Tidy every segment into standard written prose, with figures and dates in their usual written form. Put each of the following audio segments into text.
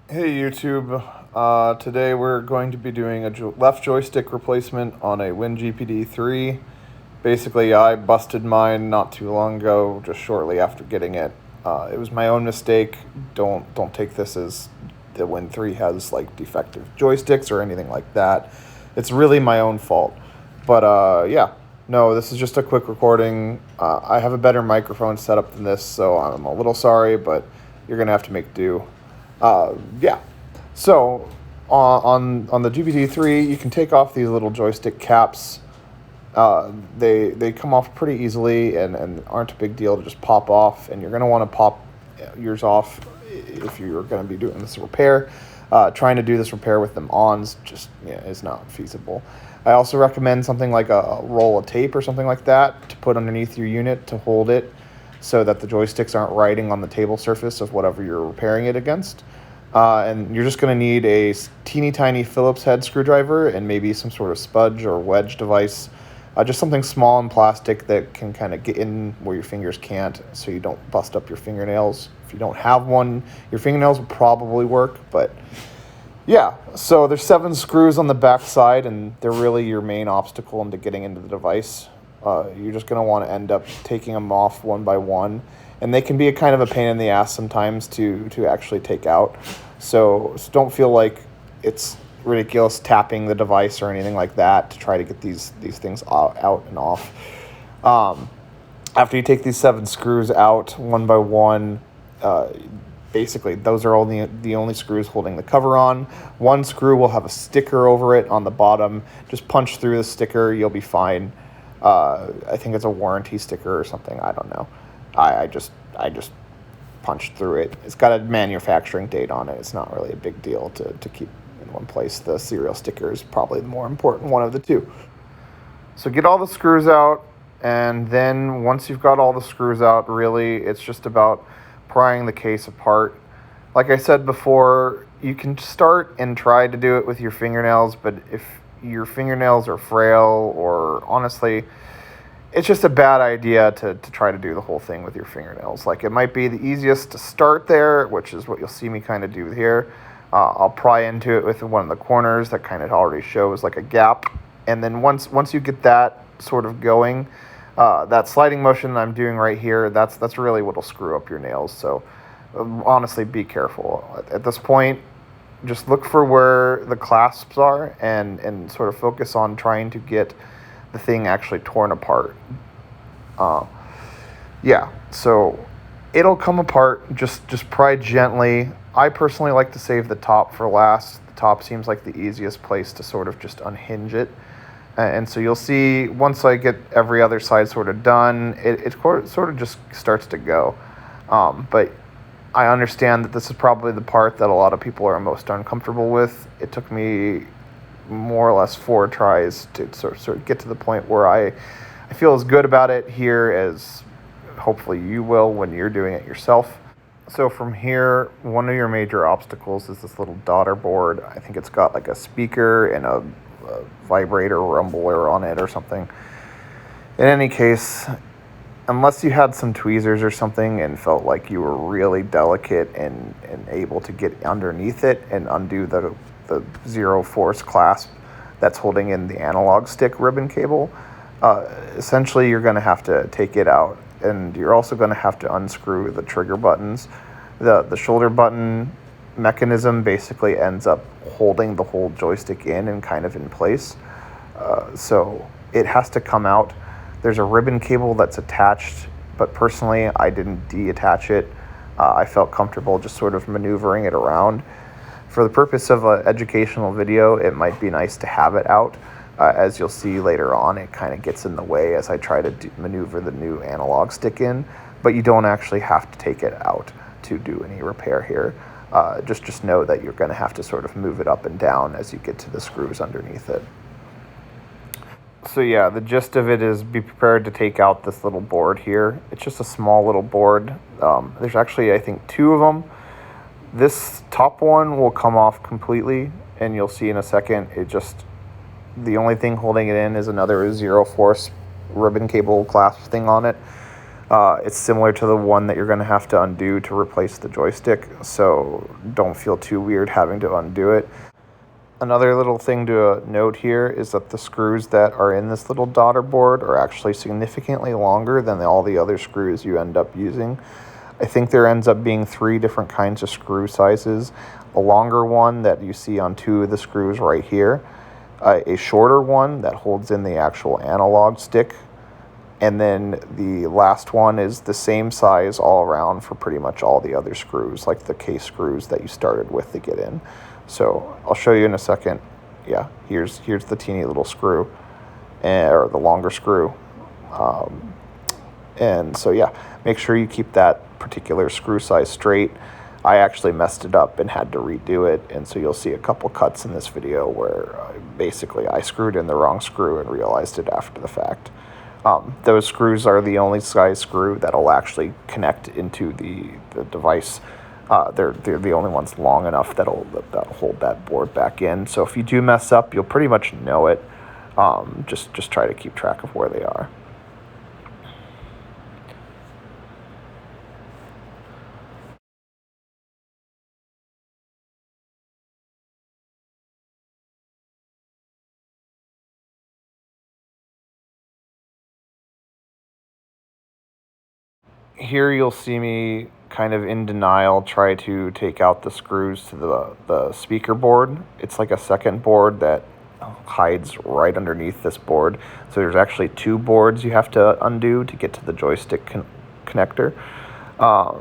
Hey YouTube, today we're going to be doing a left joystick replacement on a GPD 3. Basically, I busted mine not too long ago, just shortly after getting it. It was my own mistake. Don't take this as the Win 3 has like defective joysticks or anything like that. It's really my own fault. But yeah, no, this is just a quick recording. I have a better microphone setup than this, so I'm a little sorry, but you're gonna have to make do. Yeah. So on the GPT-3, you can take off these little joystick caps. They come off pretty easily and aren't a big deal to just pop off. And you're going to want to pop yours off if you're going to be doing this repair. Trying to do this repair with them ons just is not feasible. I also recommend something like a roll of tape or something like that to put underneath your unit to hold it, so that the joysticks aren't riding on the table surface of whatever you're repairing it against. And you're just going to need a teeny tiny Phillips head screwdriver and maybe some sort of spudge or wedge device. Just something small and plastic that can kind of get in where your fingers can't, so you don't bust up your fingernails. If you don't have one, your fingernails will probably work, but yeah. So there's 7 screws on the back side, and they're really your main obstacle into getting into the device. You're just going to want to end up taking them off one by one, and they can be a kind of a pain in the ass sometimes to actually take out. So don't feel like it's ridiculous tapping the device or anything like that to try to get these things out and off. After you take these 7 screws out one by one, basically those are only the only screws holding the cover on. One screw will have a sticker over it on the bottom. Just punch through the sticker, you'll be fine. I think it's a warranty sticker or something. I don't know. I just punched through it. It's got a manufacturing date on it. It's not really a big deal to keep in one place. The serial sticker is probably the more important one of the two. So get all the screws out, and then once you've got all the screws out, really it's just about prying the case apart. Like I said before, you can start and try to do it with your fingernails, but if your fingernails are frail, or honestly, it's just a bad idea to try to do the whole thing with your fingernails. Like, it might be the easiest to start there, which is what you'll see me kind of do here. I'll pry into it with one of the corners that kind of already shows like a gap. And then once you get that sort of going, that sliding motion that I'm doing right here, that's really what'll screw up your nails. So honestly, be careful. At this point, just look for where the clasps are and sort of focus on trying to get the thing actually torn apart. Yeah, so it'll come apart. Just pry gently. I personally like to save the top for last. The top seems like the easiest place to sort of just unhinge it. And so you'll see once I get every other side sort of done, it sort of just starts to go. But I understand that this is probably the part that a lot of people are most uncomfortable with. It took me more or less 4 tries to sort of get to the point where I feel as good about it here as hopefully you will when you're doing it yourself. So from here, one of your major obstacles is this little daughter board. I think it's got like a speaker and a vibrator rumbler on it or something. In any case, unless you had some tweezers or something and felt like you were really delicate and able to get underneath it and undo the zero force clasp that's holding in the analog stick ribbon cable, essentially you're going to have to take it out, and you're also going to have to unscrew the trigger buttons. The shoulder button mechanism basically ends up holding the whole joystick in and kind of in place, so it has to come out. There's a ribbon cable that's attached, but personally I didn't detach it. I felt comfortable just sort of maneuvering it around. For the purpose of an educational video, it might be nice to have it out. As you'll see later on, it kind of gets in the way as I try to maneuver the new analog stick in, but you don't actually have to take it out to do any repair here. Just know that you're going to have to sort of move it up and down as you get to the screws underneath it. So yeah, the gist of it is be prepared to take out this little board here. It's just a small little board. There's actually, I think, 2 of them. This top one will come off completely, and you'll see in a second, the only thing holding it in is another zero force ribbon cable clasp thing on it. It's similar to the one that you're going to have to undo to replace the joystick, so don't feel too weird having to undo it. Another little thing to note here is that the screws that are in this little daughter board are actually significantly longer than all the other screws you end up using. I think there ends up being 3 different kinds of screw sizes. A longer one that you see on 2 of the screws right here, a shorter one that holds in the actual analog stick, and then the last one is the same size all around for pretty much all the other screws, like the case screws that you started with to get in. So I'll show you in a second. Yeah, here's the teeny little screw, or the longer screw. And so yeah, make sure you keep that particular screw size straight. I actually messed it up and had to redo it, and so you'll see a couple cuts in this video where basically I screwed in the wrong screw and realized it after the fact. Those screws are the only size screw that'll actually connect into the device. They're the only ones long enough that'll hold that board back in. So if you do mess up, you'll pretty much know it. Just try to keep track of where they are. Here you'll see me kind of in denial try to take out the screws to the speaker board. It's like a second board that hides right underneath this board. So there's actually 2 boards you have to undo to get to the joystick connector.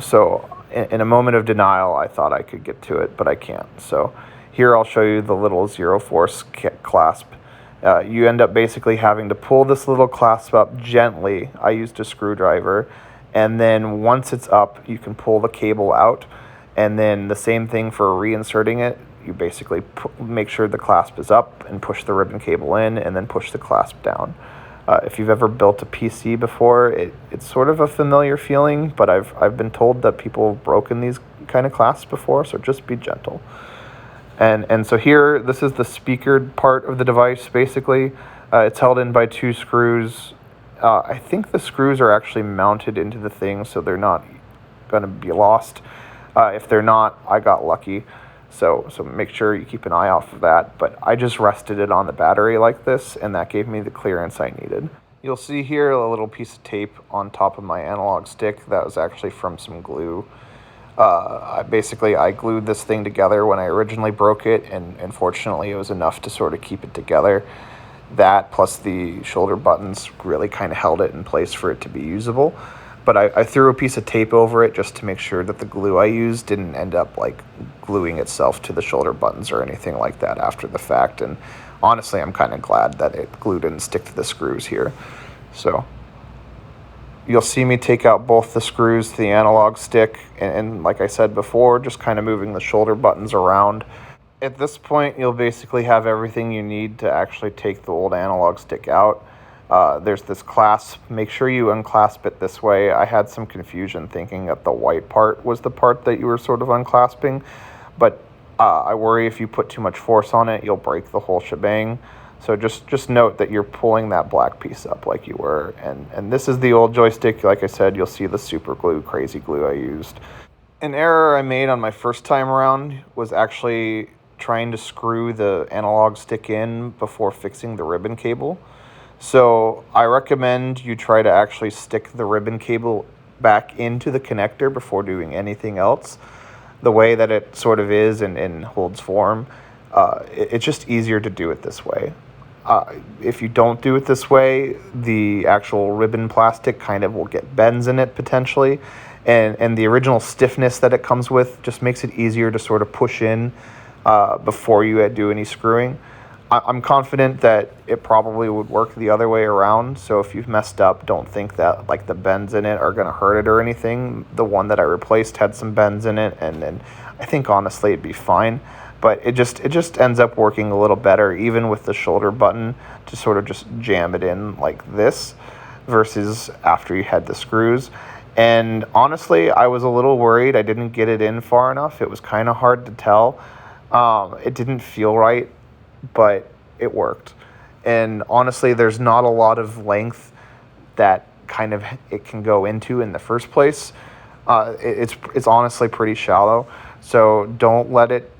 So in a moment of denial, I thought I could get to it, but I can't. So here I'll show you the little zero force clasp. You end up basically having to pull this little clasp up gently. I used a screwdriver. And then once it's up, you can pull the cable out. And then the same thing for reinserting it. You basically make sure the clasp is up and push the ribbon cable in and then push the clasp down. If you've ever built a PC before, it's sort of a familiar feeling, but I've been told that people have broken these kind of clasps before, so just be gentle. And so here, this is the speaker part of the device, basically. It's held in by 2 screws. I think the screws are actually mounted into the thing, so they're not going to be lost. If they're not, I got lucky. So make sure you keep an eye out for that. But I just rested it on the battery like this, and that gave me the clearance I needed. You'll see here a little piece of tape on top of my analog stick that was actually from some glue. I glued this thing together when I originally broke it, and fortunately it was enough to sort of keep it together. That plus the shoulder buttons really kind of held it in place for it to be usable. But I threw a piece of tape over it just to make sure that the glue I used didn't end up like gluing itself to the shoulder buttons or anything like that after the fact. And honestly, I'm kind of glad that it glue didn't stick to the screws here. So you'll see me take out both the screws to the analog stick, and like I said before, just kind of moving the shoulder buttons around. At this point, you'll basically have everything you need to actually take the old analog stick out. There's this clasp. Make sure you unclasp it this way. I had some confusion thinking that the white part was the part that you were sort of unclasping, but I worry if you put too much force on it, you'll break the whole shebang. So just note that you're pulling that black piece up like you were. And this is the old joystick. Like I said, you'll see the super glue, crazy glue I used. An error I made on my first time around was actually trying to screw the analog stick in before fixing the ribbon cable. So I recommend you try to actually stick the ribbon cable back into the connector before doing anything else. The way that it sort of is and holds form, it's just easier to do it this way. If you don't do it this way, the actual ribbon plastic kind of will get bends in it potentially, and the original stiffness that it comes with just makes it easier to sort of push in before you do any screwing. I'm confident that it probably would work the other way around, so if you've messed up, don't think that like the bends in it are going to hurt it or anything. The one that I replaced had some bends in it, and I think honestly it'd be fine, but it just ends up working a little better, even with the shoulder button, to sort of just jam it in like this versus after you had the screws. And honestly, I was a little worried I didn't get it in far enough. It was kind of hard to tell. It didn't feel right, but it worked. And honestly, there's not a lot of length that kind of it can go into in the first place, it's honestly pretty shallow. So don't let it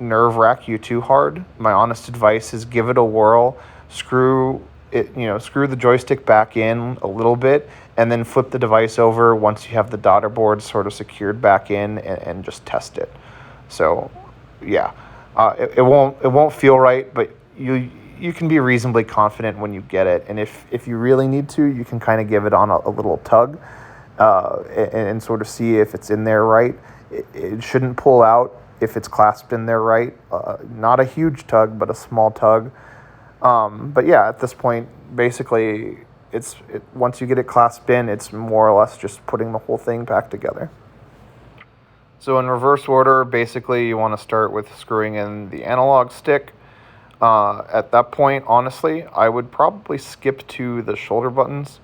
nerve wrack you too hard. My honest advice is give it a whirl, screw the joystick back in a little bit, and then flip the device over once you have the daughter board sort of secured back in, and just test it. So, yeah, it won't feel right, but you can be reasonably confident when you get it. And if you really need to, you can kind of give it on a little tug, and sort of see if it's in there right. It shouldn't pull out if it's clasped in there right. Not a huge tug, but a small tug. But yeah, at this point, basically, once you get it clasped in, it's more or less just putting the whole thing back together. So in reverse order, basically, you want to start with screwing in the analog stick. At that point, honestly, I would probably skip to the shoulder buttons.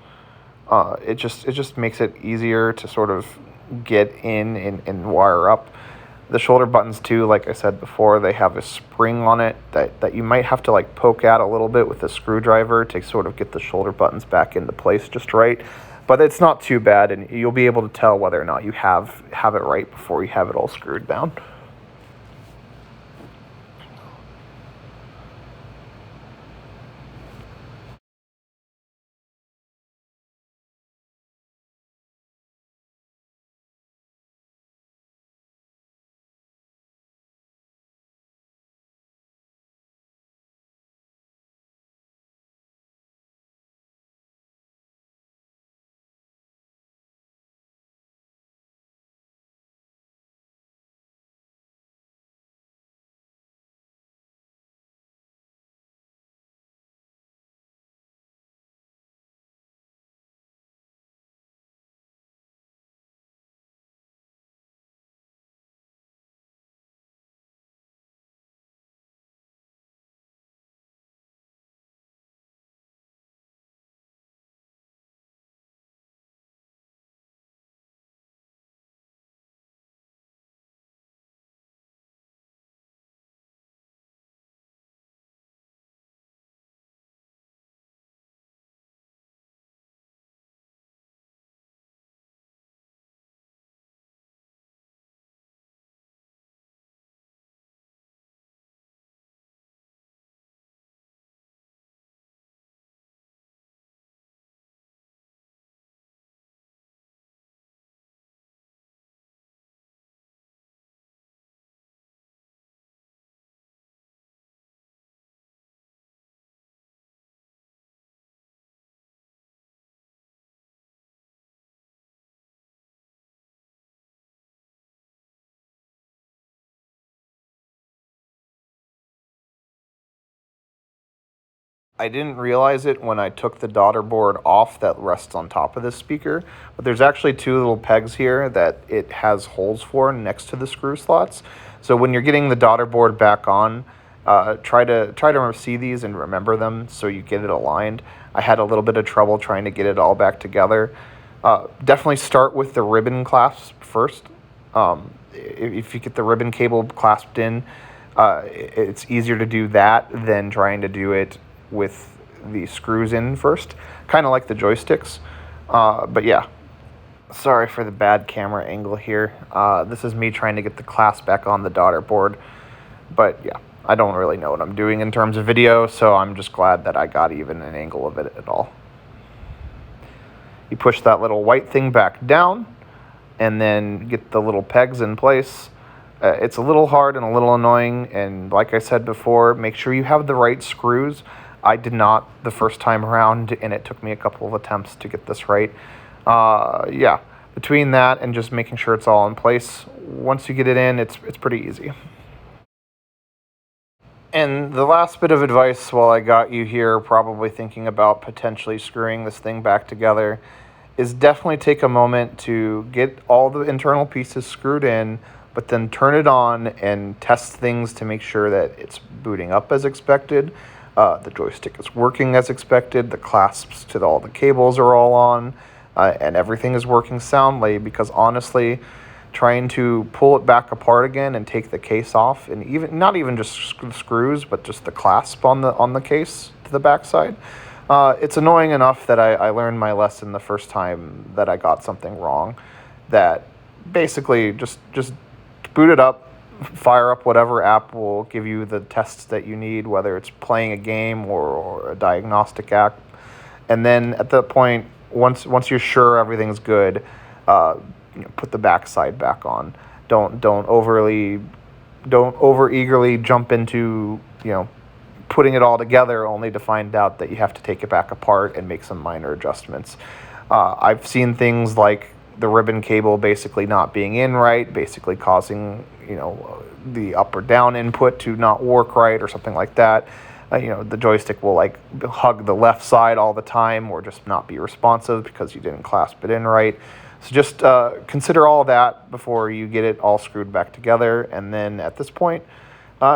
It just makes it easier to sort of get in and wire up. The shoulder buttons too, like I said before, they have a spring on it that you might have to like poke at a little bit with a screwdriver to sort of get the shoulder buttons back into place just right. But it's not too bad, and you'll be able to tell whether or not you have it right before you have it all screwed down. I didn't realize it when I took the daughter board off that rests on top of this speaker, but there's actually two little pegs here that it has holes for next to the screw slots. So when you're getting the daughter board back on, try to see these and remember them so you get it aligned. I had a little bit of trouble trying to get it all back together. Definitely start with the ribbon clasp first. If you get the ribbon cable clasped in, it's easier to do that than trying to do it with the screws in first, kind of like the joysticks. But yeah, sorry for the bad camera angle here. This is me trying to get the clasp back on the daughter board. But yeah, I don't really know what I'm doing in terms of video, so I'm just glad that I got even an angle of it at all. You push that little white thing back down, and then get the little pegs in place. It's a little hard and a little annoying, and like I said before, make sure you have the right screws. I did not the first time around, and it took me a couple of attempts to get this right. Yeah, between that and just making sure it's all in place, once you get it in, it's pretty easy. And the last bit of advice while I got you here, probably thinking about potentially screwing this thing back together, is definitely take a moment to get all the internal pieces screwed in, but then turn it on and test things to make sure that it's booting up as expected. The joystick is working as expected, the clasps to all the cables are all on, and everything is working soundly, because honestly, trying to pull it back apart again and take the case off, and even not even just screws, but just the clasp on the case to the backside, It's annoying enough that I learned my lesson the first time that I got something wrong, that basically just boot it up, fire up whatever app will give you the tests that you need, whether it's playing a game or a diagnostic app. And then at that point, once you're sure everything's good, put the backside back on. Don't over eagerly jump into putting it all together only to find out that you have to take it back apart and make some minor adjustments. I've seen things like the ribbon cable basically not being in right, basically causing the up or down input to not work right or something like that. The joystick will like hug the left side all the time or just not be responsive because you didn't clasp it in right. So just consider all that before you get it all screwed back together, and then at this point,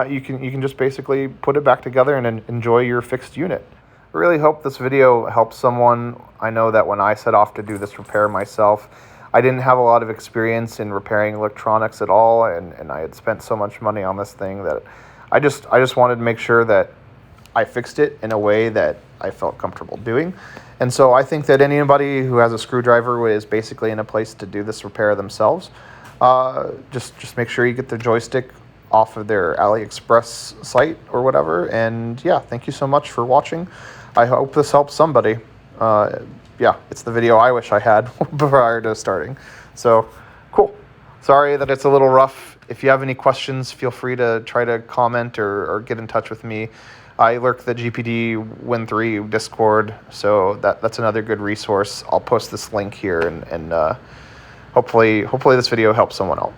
you can just basically put it back together and enjoy your fixed unit. I really hope this video helps someone. I know that when I set off to do this repair myself, I didn't have a lot of experience in repairing electronics at all, and I had spent so much money on this thing that I just wanted to make sure that I fixed it in a way that I felt comfortable doing. And so I think that anybody who has a screwdriver is basically in a place to do this repair themselves. Just make sure you get the joystick off of their AliExpress site or whatever. And yeah, thank you so much for watching. I hope this helps somebody. Yeah, it's the video I wish I had prior to starting. So cool. Sorry that it's a little rough. If you have any questions, feel free to try to comment or get in touch with me. I lurk the GPD Win3 Discord, so that's another good resource. I'll post this link here, and hopefully this video helps someone out.